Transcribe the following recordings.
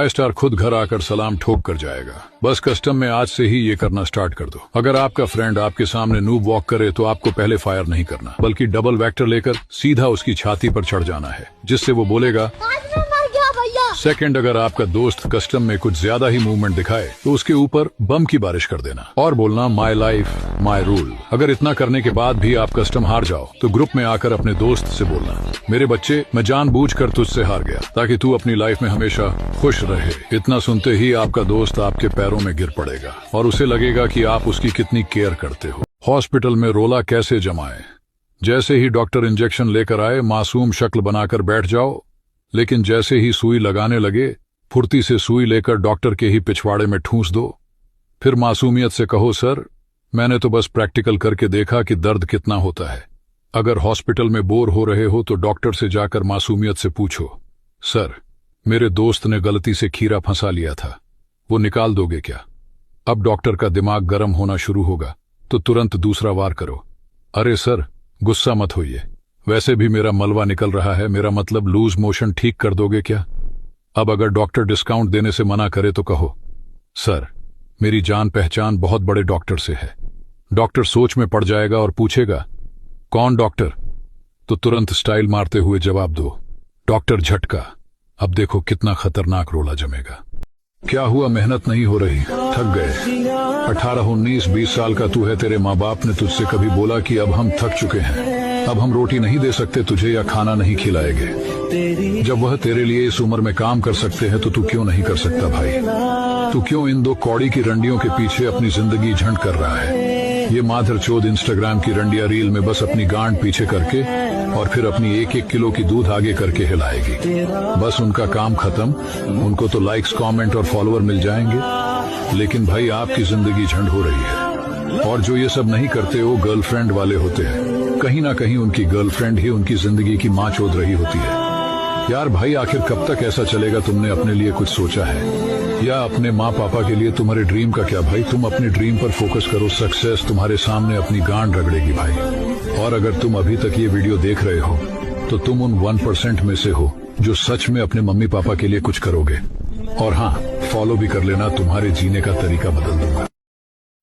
Star खुद घर आकर सलाम ठोक कर जाएगा। बस कस्टम में आज से ही ये करना स्टार्ट कर दो। अगर आपका फ्रेंड आपके सामने नूब वॉक करे तो आपको पहले फायर नहीं करना, बल्कि डबल वेक्टर लेकर सीधा उसकी छाती पर चढ़ जाना है, जिससे वो बोलेगा सेकंड। अगर आपका दोस्त कस्टम में कुछ ज्यादा ही मूवमेंट दिखाए तो उसके ऊपर बम की बारिश कर देना और बोलना माई लाइफ माई रूल। अगर इतना करने के बाद भी आप कस्टम हार जाओ तो ग्रुप में आकर अपने दोस्त से बोलना, मेरे बच्चे, मैं जानबूझकर तुझसे हार गया ताकि तू अपनी लाइफ में हमेशा खुश रहे। इतना सुनते ही आपका दोस्त आपके पैरों में गिर पड़ेगा और उसे लगेगा कि आप उसकी कितनी केयर करते हो। हॉस्पिटल में रोला कैसे जमाए। जैसे ही डॉक्टर इंजेक्शन लेकर आए मासूम शक्ल बनाकर बैठ जाओ, लेकिन जैसे ही सुई लगाने लगे फुर्ती से सुई लेकर डॉक्टर के ही पिछवाड़े में ठूंस दो। फिर मासूमियत से कहो, सर मैंने तो बस प्रैक्टिकल करके देखा कि दर्द कितना होता है। अगर हॉस्पिटल में बोर हो रहे हो तो डॉक्टर से जाकर मासूमियत से पूछो, सर मेरे दोस्त ने गलती से खीरा फंसा लिया था, वो निकाल दोगे क्या? अब डॉक्टर का दिमाग गर्म होना शुरू होगा तो तुरंत दूसरा वार करो, अरे सर गुस्सा मत होइए, वैसे भी मेरा मलबा निकल रहा है, मेरा मतलब लूज मोशन ठीक कर दोगे क्या? अब अगर डॉक्टर डिस्काउंट देने से मना करे तो कहो, सर मेरी जान पहचान बहुत बड़े डॉक्टर से है। डॉक्टर सोच में पड़ जाएगा और पूछेगा, कौन डॉक्टर? तो तुरंत स्टाइल मारते हुए जवाब दो, डॉक्टर झटका। अब देखो कितना खतरनाक रोला जमेगा। क्या हुआ, मेहनत नहीं हो रही, थक गए? 18, 19, 20 साल का तू है, तेरे माँ बाप ने तुझसे कभी बोला कि अब हम थक चुके हैं, अब हम रोटी नहीं दे सकते तुझे या खाना नहीं खिलाएंगे? जब वह तेरे लिए इस उम्र में काम कर सकते हैं तो तू क्यों नहीं कर सकता भाई? तू क्यों इन दो कौड़ी की रंडियों के पीछे अपनी जिंदगी झंड कर रहा है? ये माधर चोद इंस्टाग्राम की रंडिया रील में बस अपनी गांड पीछे करके और फिर अपनी 1-1 किलो की दूध आगे करके हिलाएगी। बस उनका काम खत्म, उनको तो लाइक्स, कमेंट और फॉलोअर मिल जाएंगे, लेकिन भाई आपकी जिंदगी झंड हो रही है। और जो ये सब नहीं करते वो गर्लफ्रेंड वाले होते हैं, कहीं ना कहीं उनकी गर्लफ्रेंड ही उनकी जिंदगी की माँ चोद रही होती है। यार भाई आखिर कब तक ऐसा चलेगा? तुमने अपने लिए कुछ सोचा है या अपने माँ पापा के लिए तुम्हारे ड्रीम का क्या? भाई तुम अपने ड्रीम पर फोकस करो, सक्सेस तुम्हारे सामने अपनी गांड रगड़ेगी भाई। और अगर तुम अभी तक ये वीडियो देख रहे हो तो तुम उन 1% में से हो जो सच में अपने मम्मी पापा के लिए कुछ करोगे। और हाँ, फॉलो भी कर लेना, तुम्हारे जीने का तरीका बदल दूंगा।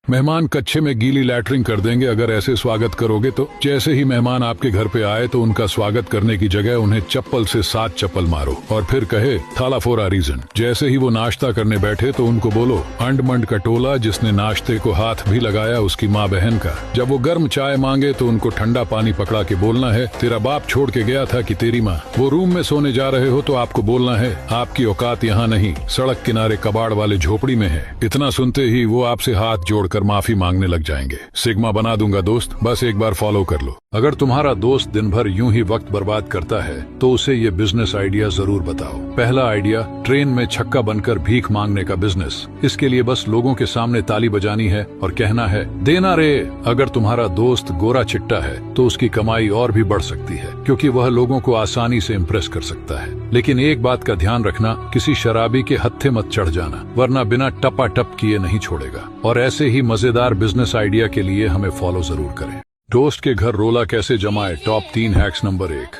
मेहमान कच्छे में गीली लैटरिंग कर देंगे अगर ऐसे स्वागत करोगे तो। जैसे ही मेहमान आपके घर पे आए तो उनका स्वागत करने की जगह उन्हें चप्पल से 7 चप्पल मारो और फिर कहे थाला फॉर अ रीजन। जैसे ही वो नाश्ता करने बैठे तो उनको बोलो, अंड मंड का टोला, जिसने नाश्ते को हाथ भी लगाया उसकी माँ बहन का। जब वो गर्म चाय मांगे तो उनको ठंडा पानी पकड़ा के बोलना है, तेरा बाप छोड़ के गया था कि तेरी माँ? वो रूम में सोने जा रहे हो तो आपको बोलना है, आपकी औकात यहाँ नहीं, सड़क किनारे कबाड़ वाले झोपड़ी में है। इतना सुनते ही वो आपसे हाथ जोड़ कर माफी मांगने लग जाएंगे। सिग्मा बना दूंगा दोस्त, बस एक बार फॉलो कर लो। अगर तुम्हारा दोस्त दिन भर यूं ही वक्त बर्बाद करता है तो उसे ये बिजनेस आइडिया जरूर बताओ। पहला आइडिया, ट्रेन में छक्का बनकर भीख मांगने का बिजनेस। इसके लिए बस लोगों के सामने ताली बजानी है और कहना है, देना रे। अगर तुम्हारा दोस्त गोरा चिट्टा है तो उसकी कमाई और भी बढ़ सकती है, क्योंकि वह लोगों को आसानी से इम्प्रेस कर सकता है। लेकिन एक बात का ध्यान रखना, किसी शराबी के हत्थे मत चढ़ जाना, वरना बिना टपा टप किए नहीं छोड़ेगा। और ऐसे ही मजेदार बिजनेस आइडिया के लिए हमें फॉलो जरूर करें। दोस्त के घर रोला कैसे जमाए, टॉप 3 हैक्स। नंबर 1,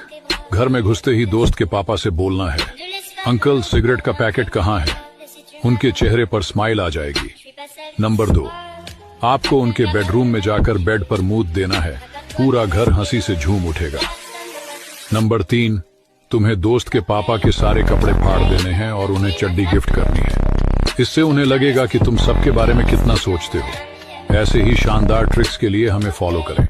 घर में घुसते ही दोस्त के पापा से बोलना है, अंकल सिगरेट का पैकेट कहाँ है? उनके चेहरे पर स्माइल आ जाएगी। नंबर 2, आपको उनके बेडरूम में जाकर बेड पर मूत देना है, पूरा घर हंसी से झूम उठेगा। नंबर 3, तुम्हें दोस्त के पापा के सारे कपड़े फाड़ देने हैं और उन्हें चड्डी गिफ्ट करनी है। इससे उन्हें लगेगा कि तुम सबके बारे में कितना सोचते हो। ऐसे ही शानदार ट्रिक्स के लिए हमें फॉलो करें।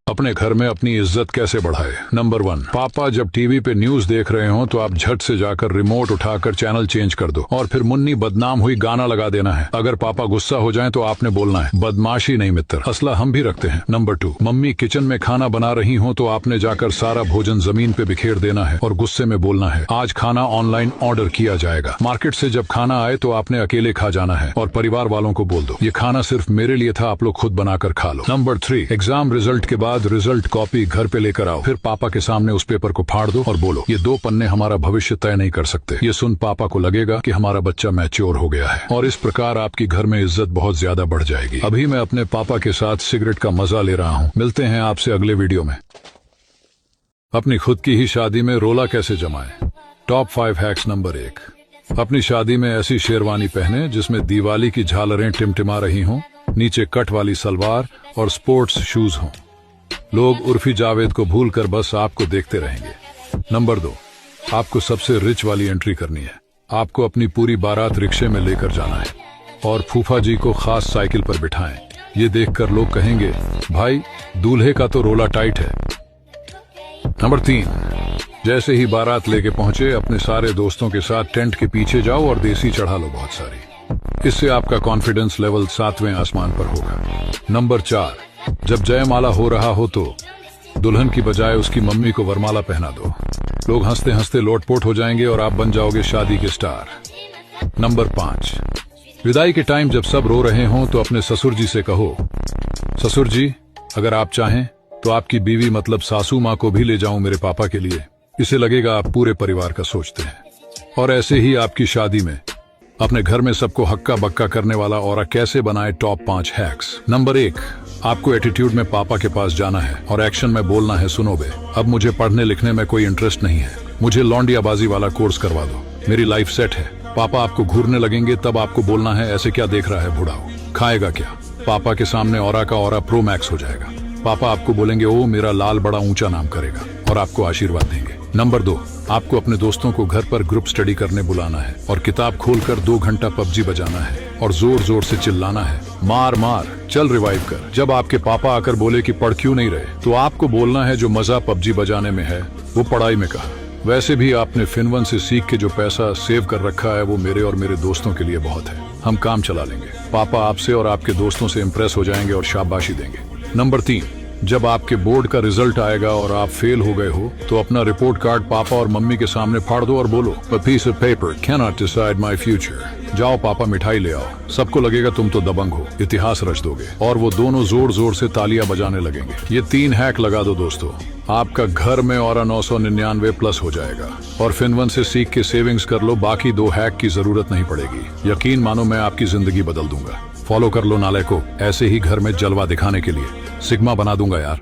अपने घर में अपनी इज्जत कैसे बढ़ाए। नंबर 1, पापा जब टीवी पे न्यूज देख रहे हो तो आप झट से जाकर रिमोट उठाकर चैनल चेंज कर दो और फिर मुन्नी बदनाम हुई गाना लगा देना है। अगर पापा गुस्सा हो जाएं तो आपने बोलना है, बदमाशी नहीं मित्र, असला हम भी रखते हैं। नंबर 2, मम्मी किचन में खाना बना रही हो तो आपने जाकर सारा भोजन जमीन पे बिखेर देना है और गुस्से में बोलना है, आज खाना ऑनलाइन ऑर्डर किया जाएगा। मार्केट से जब खाना आए तो आपने अकेले खा जाना है और परिवार वालों को बोल दो, ये खाना सिर्फ मेरे लिए था, आप लोग खुद बनाकर खा लो। नंबर 3, एग्जाम रिजल्ट के बाद रिजल्ट कॉपी घर पे लेकर आओ, फिर पापा के सामने उस पेपर को फाड़ दो और बोलो, ये 2 पन्ने हमारा भविष्य तय नहीं कर सकते। ये सुन पापा को लगेगा कि हमारा बच्चा मैच्योर हो गया है और इस प्रकार आपकी घर में इज्जत बहुत ज्यादा बढ़ जाएगी। अभी मैं अपने पापा के साथ सिगरेट का मजा ले रहा हूँ। मिलते हैं आपसे अगले वीडियो में। अपनी खुद की ही शादी में रोला कैसे जमाए, टॉप 5 हैक्स। नंबर 1, अपनी शादी में ऐसी शेरवानी पहने जिसमें दिवाली की झालरें टिमटिमा रही हों, नीचे कट वाली सलवार और स्पोर्ट्स शूज हों। लोग उर्फी जावेद को भूलकर बस आपको देखते रहेंगे। नंबर 2, आपको सबसे रिच वाली एंट्री करनी है। आपको अपनी पूरी बारात रिक्शे में लेकर जाना है और फूफा जी को खास साइकिल पर बिठाएं। ये देखकर लोग कहेंगे, भाई दूल्हे का तो रोला टाइट है। नंबर 3, जैसे ही बारात लेके पहुंचे अपने सारे दोस्तों के साथ टेंट के पीछे जाओ और देसी चढ़ा लो बहुत सारी। इससे आपका कॉन्फिडेंस लेवल 7वें आसमान पर होगा। नंबर 4, जब जयमाला हो रहा हो तो दुल्हन की बजाय उसकी मम्मी को वरमाला पहना दो। लोग हंसते हंसते लोटपोट हो जाएंगे और आप बन जाओगे शादी के स्टार। नंबर 5, विदाई के टाइम जब सब रो रहे हों तो अपने ससुर जी से कहो, ससुर जी अगर आप चाहें तो आपकी बीवी मतलब सासू माँ को भी ले जाऊं मेरे पापा के लिए। इसे लगेगा आप पूरे परिवार का सोचते हैं। और ऐसे ही आपकी शादी में अपने घर में सबको हक्का बक्का करने वाला औरा कैसे बनाए टॉप 5 हैक्स। नंबर 1, आपको एटीट्यूड में पापा के पास जाना है और एक्शन में बोलना है, सुनो बे अब मुझे पढ़ने लिखने में कोई इंटरेस्ट नहीं है, मुझे लौंडियाबाजी वाला कोर्स करवा दो, मेरी लाइफ सेट है। पापा आपको घूरने लगेंगे तब आपको बोलना है, ऐसे क्या देख रहा है बुढ़ाओ, खाएगा क्या। पापा के सामने औरा का औरा प्रो मैक्स हो जाएगा। पापा आपको बोलेंगे, ओ मेरा लाल बड़ा ऊंचा नाम करेगा और आपको आशीर्वाद देंगे। नंबर 2, आपको अपने दोस्तों को घर पर ग्रुप स्टडी करने बुलाना है और किताब खोलकर 2 घंटा पबजी बजाना है और जोर जोर से चिल्लाना है, मार मार चल रिवाइव कर। जब आपके पापा आकर बोले कि पढ़ क्यों नहीं रहे तो आपको बोलना है, जो मजा पबजी बजाने में है वो पढ़ाई में कहा। वैसे भी आपने फिनवन से सीख के जो पैसा सेव कर रखा है वो मेरे और मेरे दोस्तों के लिए बहुत है, हम काम चला लेंगे। पापा आपसे और आपके दोस्तों से इंप्रेस हो जाएंगे और शाबाशी देंगे। नंबर 3, जब आपके बोर्ड का रिजल्ट आएगा और आप फेल हो गए हो तो अपना रिपोर्ट कार्ड पापा और मम्मी के सामने फाड़ दो और बोलो, A piece of paper cannot decide my future। जाओ पापा मिठाई ले आओ। सबको लगेगा तुम तो दबंग हो, इतिहास रच दोगे और वो दोनों जोर जोर से तालियां बजाने लगेंगे। ये 3 हैक लगा दो दोस्तों, आपका घर में और 999 प्लस हो जाएगा। और फिनवन से सीख के सेविंग्स कर लो, बाकी 2 हैक की जरूरत नहीं पड़ेगी। यकीन मानो मैं आपकी जिंदगी बदल दूंगा। फॉलो कर लो नाले को, ऐसे ही घर में जलवा दिखाने के लिए सिग्मा बना दूंगा यार।